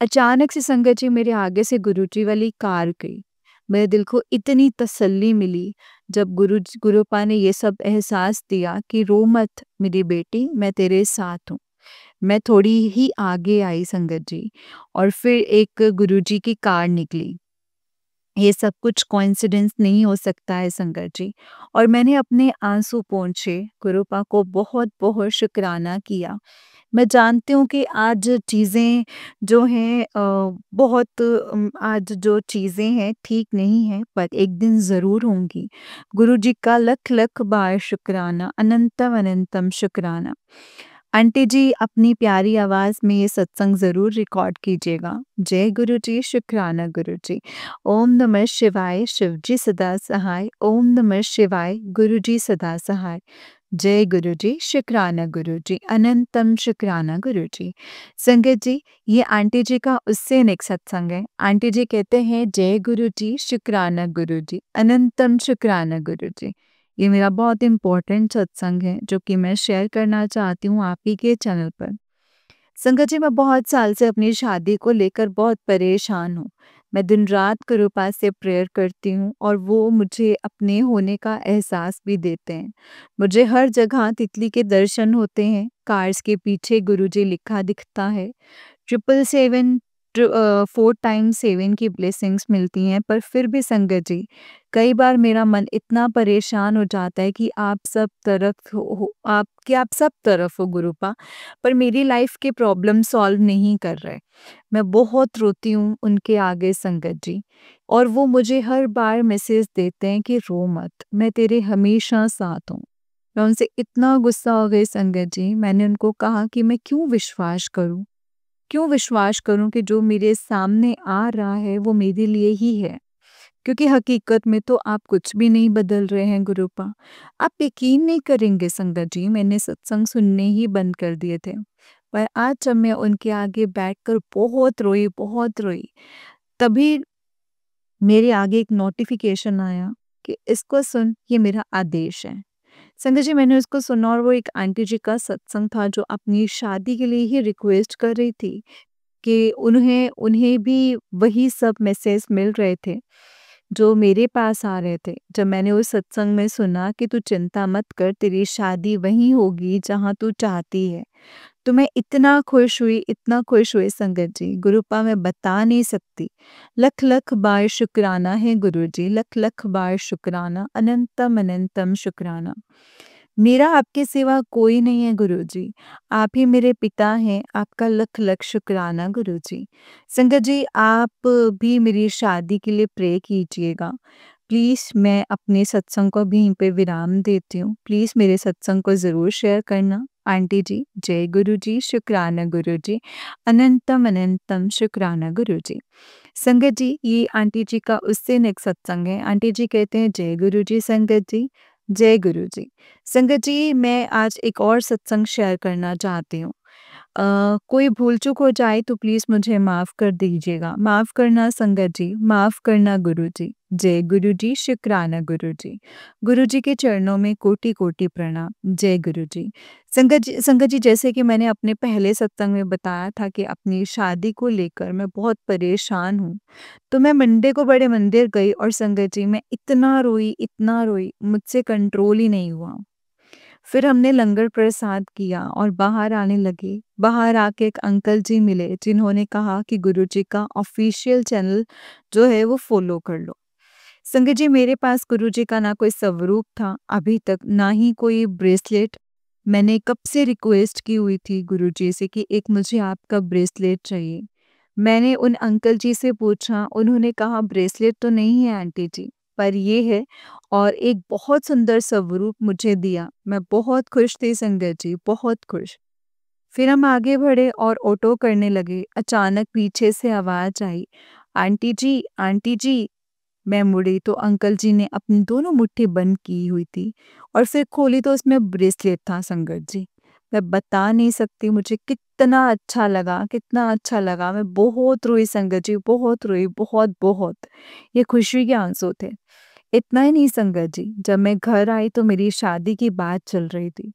अचानक से संगत जी मेरे आगे से गुरुजी वाली कार गई। मेरे दिल को इतनी तसल्ली मिली जब गुरुपा ने ये सब एहसास दिया कि रो मत मेरी बेटी, मैं तेरे साथ हूँ। मैं थोड़ी ही आगे आई संगत जी और फिर एक गुरुजी की कार निकली। ये सब कुछ कोइंसिडेंस नहीं हो सकता है संगत जी। और मैंने अपने आंसू पोंछे, गुरुपा को बहुत-बहुत शुक्राना किया। मैं जानती हूँ कि आज चीज़ें जो हैं बहुत आज जो चीज़ें हैं ठीक नहीं हैं, पर एक दिन ज़रूर होंगी। गुरु जी का लख-लख बार शुक्राना, अनंतम अनंतम शुक्राना। आंटी जी अपनी प्यारी आवाज़ में ये सत्संग ज़रूर रिकॉर्ड कीजिएगा। जय गुरु जी, शुक्राना गुरु जी। ओम नमः शिवाय, शिव जी सदा सहाय। ओम नमः शिवाय, गुरु जी सदा सहाय। जय गुरु जी, शुक्राना गुरु जी, अनंतम शुक्राना गुरु जी। संगत जी, ये आंटी जी का उससे नेक्स्ट सत्संग है। आंटी जी कहते हैं जय गुरु जी, शुक्राना गुरु जी, अनंतम शुक्राना गुरु जी। ये मेरा बहुत इम्पोर्टेंट सत्संग है जो कि मैं शेयर करना चाहती हूँ आप ही के चैनल पर। संगत जी मैं बहुत साल से अपनी शादी को लेकर बहुत परेशान हूँ। मैं दिन रात कृपा से प्रेयर करती हूँ और वो मुझे अपने होने का एहसास भी देते हैं। मुझे हर जगह तितली के दर्शन होते हैं। कार्स के पीछे गुरुजी लिखा दिखता है। 777 4 टाइम्स 7 की ब्लेसिंग्स मिलती हैं, पर फिर भी संगत जी, कई बार मेरा मन इतना परेशान हो जाता है कि आप सब तरफ हो गुरुपा, पर मेरी लाइफ के प्रॉब्लम सॉल्व नहीं कर रहे। मैं बहुत रोती हूँ उनके आगे संगत जी, और वो मुझे हर बार मैसेज देते हैं कि रो मत, मैं तेरे हमेशा साथ हूँ। मैं उनसे इतना गुस्सा हो गई संगत जी, मैंने उनको कहा कि मैं क्यों विश्वास करूँ? क्यों विश्वास करूँ कि जो मेरे सामने आ रहा है वो मेरे लिए ही है? क्योंकि हकीकत में तो आप कुछ भी नहीं बदल रहे हैं गुरुपा। आप यकीन नहीं करेंगे संगत जी, मैंने सत्संग सुनने ही बंद कर दिए थे। पर आज जब मैं उनके आगे बैठकर बहुत रोई, तभी मेरे आगे एक नोटिफिकेशन आया कि इसको सुन, ये मेरा आदेश है। संगत जी, मैंने उसको सुना और वो एक आंटी जी का सत्संग था जो अपनी शादी के लिए ही रिक्वेस्ट कर रही थी कि उन्हें उन्हें भी वही सब मैसेज मिल रहे थे जो मेरे पास आ रहे थे। जब मैंने उस सत्संग में सुना कि तू चिंता मत कर, तेरी शादी वहीं होगी जहाँ तू चाहती है, तो मैं इतना खुश हुई संगत जी, गुरुपा मैं बता नहीं सकती। लख लख बार शुक्राना है गुरु जी, लख लख बार शुक्राना, अनंतम अनंतम शुक्राना। मेरा आपके सिवा कोई नहीं है गुरुजी, आप ही मेरे पिता हैं, आपका लख लख शुक्राना गुरुजी। संगत जी, आप भी मेरी शादी के लिए प्रे कीजिएगा। प्लीज़, मैं अपने सत्संग को भी यहीं पे विराम देती हूँ। प्लीज़ मेरे सत्संग को ज़रूर शेयर करना। आंटी जी, जय गुरु जी, शुक्राना गुरु जी, अनंतम अनंतम शुक्राना गुरु जी। संगत जी, ये आंटी जी का उससे नेक्स्ट सत्संग है। आंटी जी कहते हैं, जय गुरु जी संगत जी, जय गुरु जी। संगत जी, मैं आज एक और सत्संग शेयर करना चाहती हूँ। कोई भूल-चूक हो जाए तो प्लीज़ मुझे माफ़ कर दीजिएगा। माफ़ करना संगत जी, माफ़ करना गुरुजी। जय गुरुजी, शुक्राना गुरुजी। गुरुजी के चरणों में कोटि-कोटि प्रणाम। जय गुरुजी। संगत जी, जैसे कि मैंने अपने पहले सत्संग में बताया था कि अपनी शादी को लेकर मैं बहुत परेशान हूँ। तो मैं मंडे को बड़े मंदिर गई और संगत जी, मैं इतना रोई, मुझसे कंट्रोल ही नहीं हुआ। फिर हमने लंगर प्रसाद किया और बाहर आने लगे। बाहर आके एक अंकल जी मिले जिन्होंने कहा कि गुरुजी का ऑफ़िशियल चैनल जो है वो फ़ॉलो कर लो। संगत जी, मेरे पास गुरुजी का ना कोई स्वरूप था अभी तक, ना ही कोई ब्रेसलेट। मैंने कब से रिक्वेस्ट की हुई थी गुरुजी से कि एक मुझे आपका ब्रेसलेट चाहिए। मैंने उन अंकल जी से पूछा, उन्होंने कहा ब्रेसलेट तो नहीं है आंटी जी, पर ये है, और एक बहुत सुंदर स्वरूप मुझे दिया। मैं बहुत खुश थी संगत जी, बहुत खुश। फिर हम आगे बढ़े और ऑटो करने लगे। अचानक पीछे से आवाज़ आई, आंटी जी, आंटी जी। मैं मुड़ी तो अंकल जी ने अपनी दोनों मुट्ठी बंद की हुई थी और फिर खोली तो उसमें ब्रेसलेट था संगत जी। मैं बता नहीं सकती मुझे कितना अच्छा लगा, कितना अच्छा लगा। मैं बहुत रोई संगत जी, बहुत रोई, बहुत। ये खुशी के आंसू थे। इतना ही नहीं संगत जी, जब मैं घर आई तो मेरी शादी की बात चल रही थी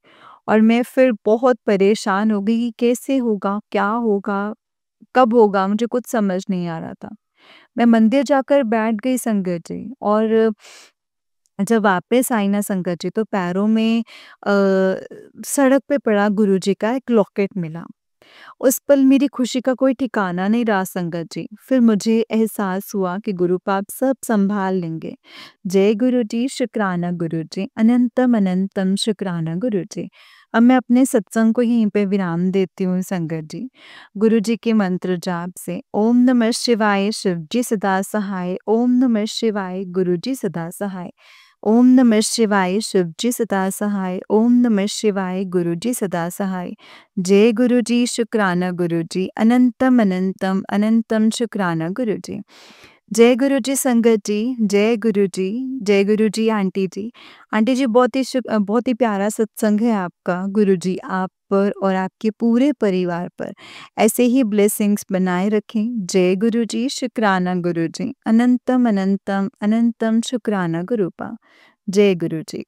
और मैं फिर बहुत परेशान हो गई कि कैसे होगा, क्या होगा, कब होगा, मुझे कुछ समझ नहीं आ रहा था। मैं मंदिर जाकर बैठ गई संगत जी, और जब वापस आई ना संगत जी, तो पैरों में सड़क पे पड़ा गुरुजी का एक लॉकेट मिला। उस पल मेरी खुशी का कोई ठिकाना नहीं रहा संगत जी। फिर मुझे एहसास हुआ कि गुरु पाप सब संभाल लेंगे। जय गुरु जी, शुक्राना गुरु जी, अनंतम अनंतम शुक्राना गुरु जी। अब मैं अपने सत्संग को यहीं पे विराम देती हूँ संगत जी। गुरु जी के मंत्र जाप से, ओम नमः शिवाय, शिव जी सदा सहाय। ओम नमः शिवाय, गुरु जी सदा सहाय। ओम नमः शिवाय, शिव जी सदा सहाय। ओम नमः शिवाय, गुरु जी सदा सहाय। जय गुरु जी, शुक्राना गुरु जी, अनंतम अनंतम अनंतम शुक्राना गुरु जी। जय गुरु जी संगत जी, जय गुरु जी, जय गुरु जी आंटी जी। आंटी जी, बहुत ही प्यारा सत्संग है आपका। गुरु जी आप पर और आपके पूरे परिवार पर ऐसे ही ब्लेसिंग्स बनाए रखें। जय गुरु जी, शुक्राना गुरु जी, अनंतम अनंतम अनंतम शुक्राना गुरुपा। जय गुरु जी।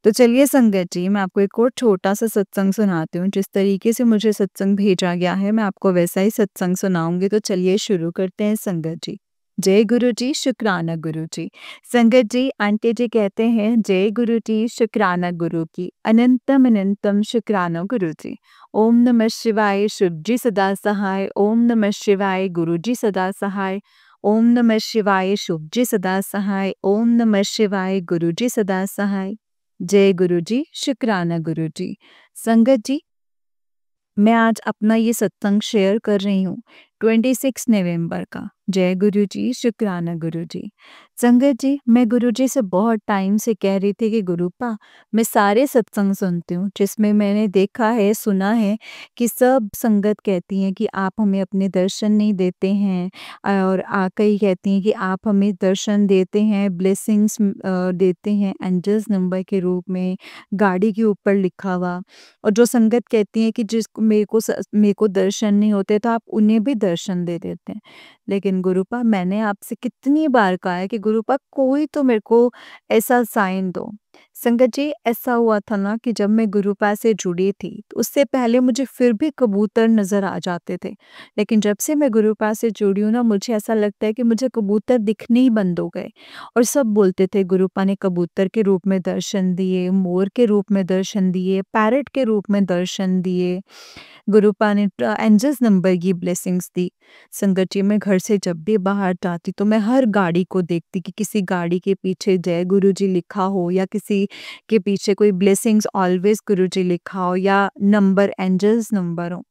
तो चलिए संगत जी, मैं आपको एक और छोटा-सा सत्संग सुनाती हूँ। जिस तरीके से मुझे सत्संग भेजा गया है, मैं आपको वैसा ही सत्संग सुनाऊँगी। तो चलिए शुरू करते हैं संगत जी। जय गुरु जी, शुक्राना गुरु जी। संगत जी, आंटी जी कहते हैं जय गुरु जी, शुक्राना गुरु की, अनंतम अनंतम शुक्राना गुरु जी। ओम नमः शिवाय, शिव जी सदा सहाय। ओम नमः शिवाय, गुरु जी सदा सहाय। ओम नमः शिवाय, शिव जी सदा सहाय। ओम नमः शिवाय, गुरु जी सदा सहाय। जय गुरु जी, शुक्राना गुरु जी। संगत जी, मैं आज अपना ये सत्संग शेयर कर रही हूँ 26 नवंबर का। जय गुरु जी, शुक्राना गुरु जी। संगत जी, मैं गुरु जी से बहुत टाइम से कह रही थी कि गुरुपा, मैं सारे सत्संग सुनती हूँ जिसमें मैंने देखा है, सुना है कि सब संगत कहती हैं कि आप हमें अपने दर्शन नहीं देते हैं, और कई कहती हैं कि आप हमें दर्शन देते हैं, ब्लेसिंग्स देते हैं एंजल्स नंबर के रूप में, गाड़ी के ऊपर लिखा हुआ। और जो संगत कहती है कि जिसको मेरे को दर्शन नहीं होते, तो आप उन्हें भी दर्शन दे देते हैं। लेकिन गुरुपा, मैंने आपसे कितनी बार कहा है कि गुरुपा कोई तो मेरे को ऐसा साइन दो। संगत जी, ऐसा हुआ था ना कि जब मैं गुरुपा से जुड़ी थी, तो उससे पहले मुझे फिर भी कबूतर नज़र आ जाते थे। लेकिन जब से मैं गुरुपा से जुड़ी हूँ ना, मुझे ऐसा लगता है कि मुझे कबूतर दिखने ही बंद हो गए। और सब बोलते थे गुरुपा ने कबूतर के रूप में दर्शन दिए, मोर के रूप में दर्शन दिए, पैरट के रूप में दर्शन दिए। गुरुपा ने एंजल्स नंबर की ब्लेसिंग्स दी। संगत जी, मैं घर से जब भी बाहर जाती तो मैं हर गाड़ी को देखती कि किसी गाड़ी के पीछे जय गुरु जी लिखा हो, या किसी के पीछे कोई ब्लेसिंग्स ऑलवेज गुरु जी लिखा हो, या नंबर एंजल्स नंबर हो।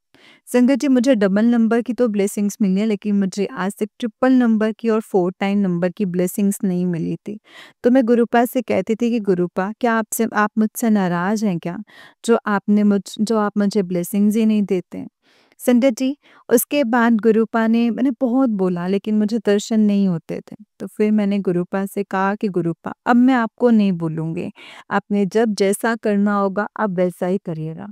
संगत जी, मुझे डबल नंबर की तो ब्लेसिंग्स मिली है, लेकिन मुझे आज तक ट्रिपल नंबर की और 4 टाइम नंबर की ब्लेसिंग्स नहीं मिली थी। तो मैं गुरुपा से कहती थी कि गुरुपा, क्या आप मुझसे नाराज़ हैं क्या? जो आप मुझे ब्लेसिंग्स ही नहीं देते हैं। संगत जी, उसके बाद गुरुपा ने, मैंने बहुत बोला लेकिन मुझे दर्शन नहीं होते थे। तो फिर मैंने गुरुपा से कहा कि गुरुपा, अब मैं आपको नहीं बोलूँगी। आपने जब जैसा करना होगा आप वैसा ही करिएगा।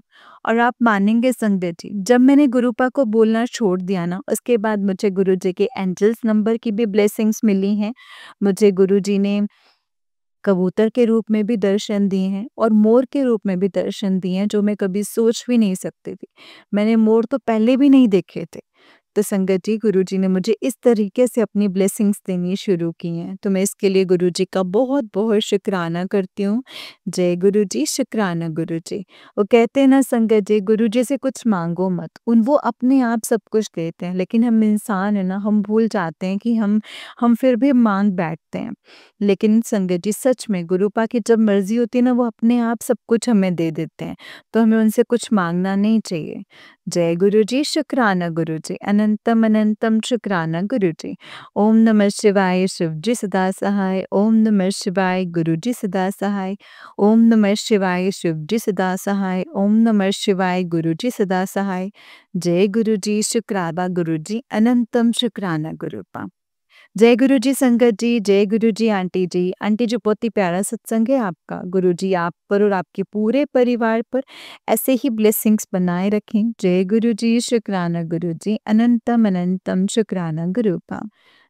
और आप मानेंगे संगत जी, जब मैंने गुरुपा को बोलना छोड़ दिया ना, उसके बाद मुझे गुरुजी के एंजल्स नंबर की भी ब्लेसिंग्स मिली हैं। मुझे गुरुजी ने कबूतर के रूप में भी दर्शन दिए हैं और मोर के रूप में भी दर्शन दिए हैं, जो मैं कभी सोच भी नहीं सकती थी। मैंने मोर तो पहले भी नहीं देखे थे। तो संगत जी, गुरुजी ने मुझे इस तरीके से अपनी ब्लेसिंग्स देनी शुरू की हैं, तो मैं इसके लिए गुरुजी का बहुत-बहुत शुक्राना करती हूँ। जय गुरु जी, शुक्राना गुरु जी। वो कहते हैं ना संगत जी, गुरुजी से कुछ माँगो मत, वो अपने आप सब कुछ देते हैं, लेकिन हम इंसान हैं ना, हम भूल जाते हैं कि हम फिर भी माँग बैठते हैं। लेकिन संगत जी, सच में गुरुपा की जब मर्ज़ी होती है ना, वो अपने आप सब कुछ हमें दे देते हैं, तो हमें उनसे कुछ माँगना नहीं चाहिए। जय गुरु जी, शुक्राना गुरु जी, अनंतम अनंतम शुक्राना गुरु जी। ओम नमः शिवाय, शिव जी सदा सहाय। ओम नमः शिवाय, गुरु जी सदा सहाय। ओम नमः शिवाय, शिव जी सदा सहाय। ओम नमः शिवाय, गुरु जी सदा सहाय। जय गुरु जी, शुक्राबा गुरु जी, अनंतम शुक्राना गुरुपा। जय गुरु जी संगत जी, जय गुरु जी आंटी जी। आंटी जी, बहुत ही प्यारा सत्संग है आपका। गुरु जी आप पर और आपके पूरे परिवार पर ऐसे ही ब्लेसिंग्स बनाए रखें। जय गुरु जी, शुक्राना गुरु जी, अनंतम अनंतम शुक्राना गुरुपा।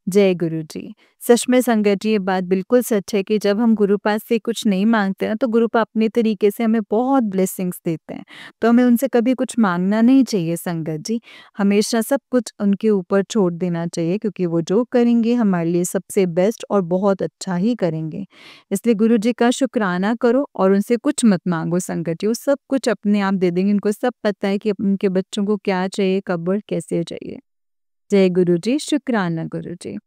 जय गुरु जी। सच में संगत जी, ये बात बिल्कुल सच है कि जब हम गुरु पास से कुछ नहीं मांगते ना, तो गुरुपा अपने तरीके से हमें बहुत ब्लेसिंग्स देते हैं। तो हमें उनसे कभी कुछ मांगना नहीं चाहिए संगत जी। हमेशा सब कुछ उनके ऊपर छोड़ देना चाहिए, क्योंकि वो जो करेंगे हमारे लिए सबसे बेस्ट और बहुत अच्छा ही करेंगे। इसलिए गुरु जी का शुक्राना करो और उनसे कुछ मत मांगो संगत जी, वो सब कुछ अपने आप दे देंगे। उनको सब पता है कि उनके बच्चों को क्या चाहिए, कब और कैसे चाहिए। जय गुरु जी, शुक्राना गुरु जी।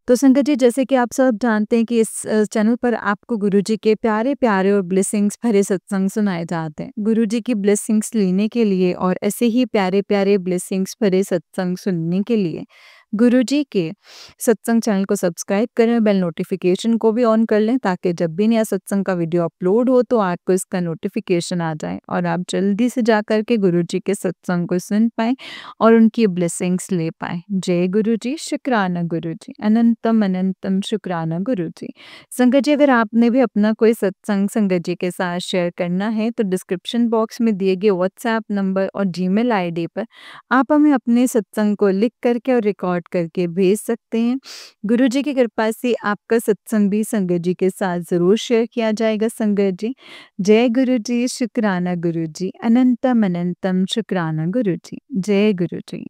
तो संगत जी, जैसे कि आप सब जानते हैं कि इस चैनल पर आपको गुरुजी के प्यारे-प्यारे और ब्लेसिंग्स भरे सत्संग सुनाए जाते हैं। गुरुजी की ब्लेसिंग्स लेने के लिए और ऐसे ही प्यारे-प्यारे ब्लेसिंग्स भरे सत्संग सुनने के लिए गुरुजी के सत्संग चैनल को सब्सक्राइब करें, बेल नोटिफिकेशन को भी ऑन कर लें, ताकि जब भी नया सत्संग का वीडियो अपलोड हो तो आपको इसका नोटिफिकेशन आ जाए और आप जल्दी से जाकर के गुरुजी के सत्संग को सुन पाएँ और उनकी ब्लेसिंग्स ले पाएँ। जय गुरु जी, शुक्राना गुरु जी, अनंतम अनंतम शुक्राना गुरु जी। संगत जी, अगर आपने भी अपना कोई सत्संग संगत जी के साथ शेयर करना है, तो डिस्क्रिप्शन बॉक्स में दिए गए व्हाट्सएप नंबर और जीमेल आईडी पर आप हमें अपने सत्संग को लिख करके और रिकॉर्ड करके भेज सकते हैं। गुरु जी की कृपा से आपका सत्संग भी संगत जी के साथ ज़रूर शेयर किया जाएगा संगत जी। जय गुरु जी, शुक्राना गुरु जी, अनंतम अनंतम शुक्राना गुरु जी। जय गुरु जी।